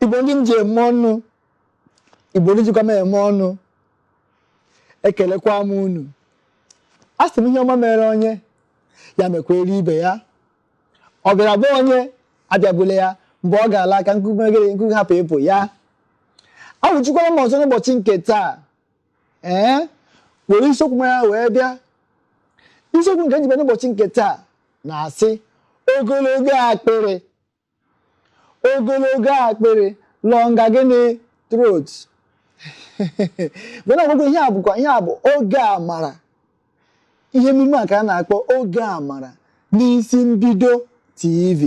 Igbo ndị m ji eme ọnụ, Igbo ndị jikwa m eme ọnụ, ekelekwa m unu. A sị m ihe ọma mere onye, ya mekwere ibe ya. Ọ bịara bụ onye abịagbule ya mgbe ọ ga-ala aka nkụ hapụ ịpụ ya. Awụchikwara m ọzọ n'ụbọchị nke taa, were isiokwu ya wee bịa. Isiokwu nke njibe n'ụbọchị nke taa na-asị ogologo akpịrị. Ogologo akpịrị, lọnga gịnị throat. Mgbe na-agwagwo ihe a bụ oge amara. Ihe emume a ka a na-akpọ oge amara n'isi mbido TV.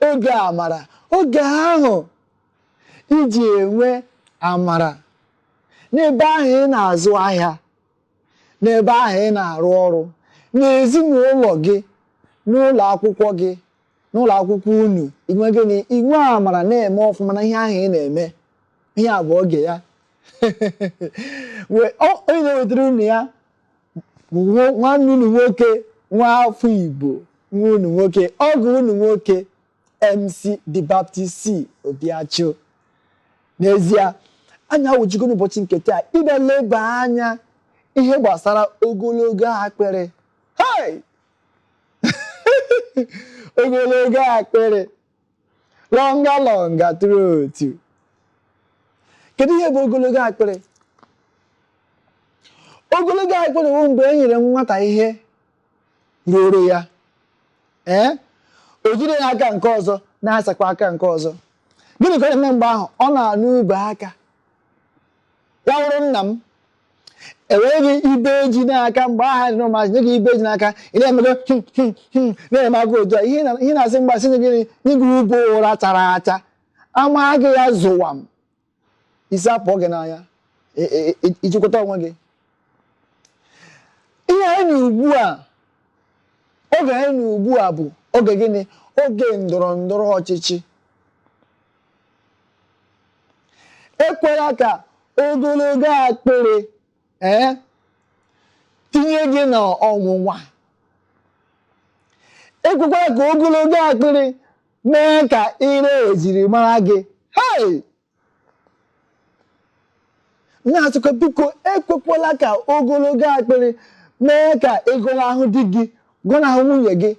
Oge amara, oge ahụ iji enwe amara n'ebe ahụ ị na-azụ ahịa, n'ebe ahụ ị na-arụ ọrụ, n'ezinụlọ gị, n'ụlọ akwụkwọ gị, n'ụlọ akwụkwọ unu, inwe gịnị, inwe amara na-eme ọfụma na ihe ahụ ị na-eme. Ihe a bụ oge ya. Onye na-ewetara unu ya nwanne unu nwoke, nwa afọ Igbo, nwa unu nwoke, ọgụ unu nwoke, MC The Baptist C. Obiachu. N'ezie, anya awụchigo n'ụbọchị nke taa ịbịa leba anya ihe gbasara ogologo akpịrị. Hey! Ogologo akpịrị, longa throat. Kedu ihe bụ ogologo akpịrị? Ogologo akpịrị bụ mgbe e nyere nwata ihe ruoro ya, o jide n'aka nke ọzọ na-asakwa aka nke ọzọ. Gịnị ka ọ na-eme mgbe ahụ? Ọ na-anụ ube aka. Ya wụrụ nna m, enweghị ibe ji n'aka mgbe aha dị n'ụmụazị, nye gị ibe ji n'aka, ị na-emego na-eme aka otu a. Ihe na-asị mgbasị nye gịnị, n'igwe ugbo ụra chara acha, ama gị ya zụwa m, isi apụọ gị n'anya, ijikwata onwe gị. Ihe anyị ugbu a, oge anyị ugbu a bụ oge gịnị? Oge ndọrọ ndọrọ ọchịchị. Ekwela ka ogologo akpịrị tinye gị n'ọnwụnwa. Ekwekwala ka ogologo akpịrị mee ka ire ejiri mara gị. Hey! Na-asịkwa biko, ekwekwala ka ogologo akpịrị mee ka ịgọnahụ di gị, gọnahụ nwunye gị.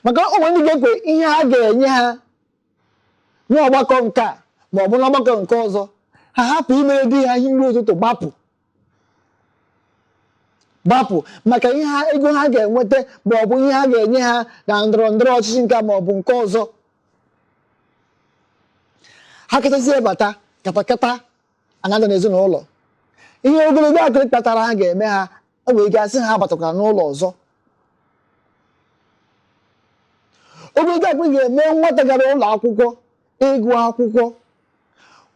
Maka ụmụ ndị ga-ekwe ihe a ga-enye ha n'ọgbakọ nke a ma ọ bụ n'ọgbakọ nke ọzọ, ha hapụ imere di ha ihe nri ụtụtụ gbapụ maka ego ha ga-enweta ma ọ bụ ihe ha ga-enye ha na ndọrọ ndọrọ ọchịchị nke ma ọ bụ nke ọzọ. Ha kachasị bata katakata anada n'ezinụlọ, ihe ogologo akịrị kpatara ha ga-eme ha, o nwere ike asị ha batakwara n'ụlọ ọzọ. Ogologo akịrị ga-eme nwata gara ụlọ akwụkwọ ịgụ akwụkwọ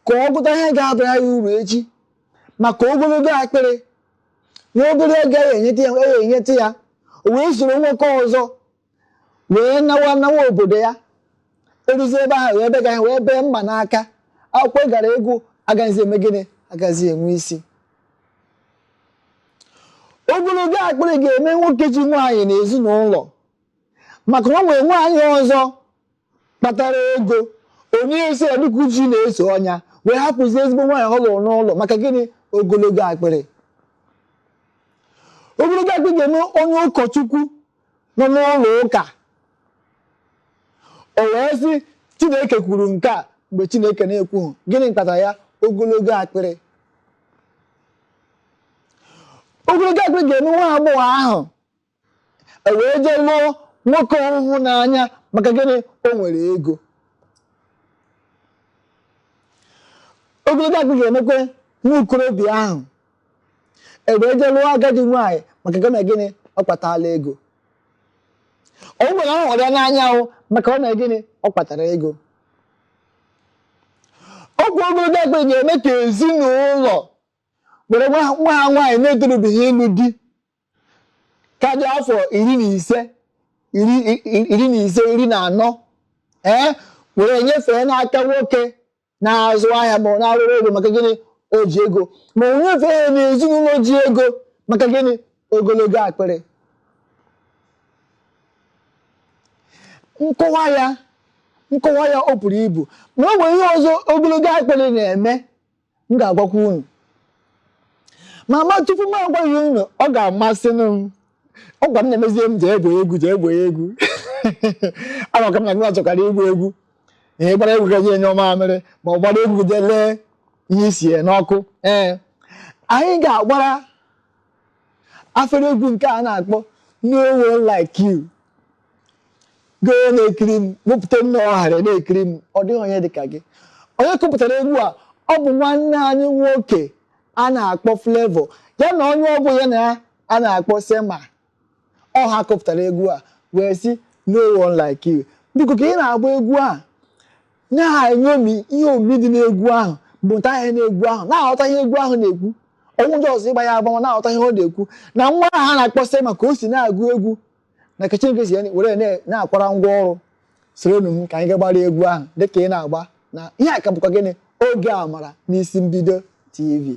ka ọ gụta ihe ga-abara ya uru echi, maka ogologo akpịrị na obere ego enyete ya, o wee soro nwoke ọzọ wee nawa obodo ya, eruzi ebe ahụ wee bega ya wee bee mma n'aka. Akwụkwọ gara egwu agaghịzi eme gịnị? Agaghịzi enwe isi. Ogologo akpịrị ga-eme nwoke ji nwaanyị n'ezinụlọ, maka na o nwere nwaanyị ọzọ kpatara ego, onye esi edukwu ji na-eso ọnya, wee hapụzi ezigbo nwaanyị ọ lụrụ n'ụlọ. Maka gịnị? Ogologo akpịrị. Ogologo akpịrị ga-eme onye ụkọchukwu nọ n'ụlọ ụka, o wee sị Chineke kwuru nke a mgbe Chineke na-ekwughị. Gịnị kpatara ya? Ogologo akpịrị. Ogologo akpịrị ga-eme nwa agbọghọ ahụ wee jee lụọ nwoke ọhụụ n'anya. Maka gịnị? O nwere ego. Ogologo akpịrị ga-emekwe nwa okorobịa ahụ wee jee lụọ agadi nwaanyị. Maka gịnị? Ọ kpatala ego. O nwere ọ hụrụ ya n'anya ahụ, maka ọ na gịnị? Ọ kpatara ego. Ọgwụ ogologo akpịrị ga-eme ka ezinụlọ were nwa ha nwaanyị na-etorubeghị ịlụ di ka dị afọ 15, 14, were nyefee n'aka nwoke na-azụ ahịa ma ọ na-arụrụ ego. Maka gịnị? O ji ego. Ma o nyefee n'ezinụlọ ji ego. Maka gịnị? Ogologo akpịrị. Nkọwa ya nkọwa ya o pụrụ ibu ma ọ nwere ihe ọzọ ogologo akpịrị na-eme m ga-agwakwa unu ma tupu m agwaghị unu ọ ga-amasị m ọ gwa m na-emezie m jee egwu amaka m na gị achọkara igbu egwu ihe gbara egwu gaji enye ọma amịrị ma ọ gbara egwu jee lee ihe isie n'ọkụ anyị ga-agbara afere egwu nke a na-akpọ No One Like You goo na-ekiri m wepụta m n'ọghara na-ekiri m ọ dịghị onye dịka gị onye kụpụtara egwu a ọ bụ nwanne anyị nwoke a na-akpọ Flavour ya na onye ọ bụ ya na a na-akpọ Sema ọ ha kụpụtara egwu a wee sị No One Like You biko ka ị na-agba egwu a na-enyomi ihe omimi dị n'egwu ahụ bụ nta ihe n'egwu ahụ na-aghọta ihe egwu ahụ na-ekwu ọnwụ ndị ọzọ ịgba ya agbanwe na-aghọta ihe ọ na-ekwu na nwa ahụ a na-akpọ Sema ka o si na-agụ egwu na ka Chineke si were na-akwara ngwa ọrụ soro m ka anyị ga gbara egwu ahụ dịka ị na-agba na ihe a ka bụkwa gịnị Oge Amara n'Isi Mbido TV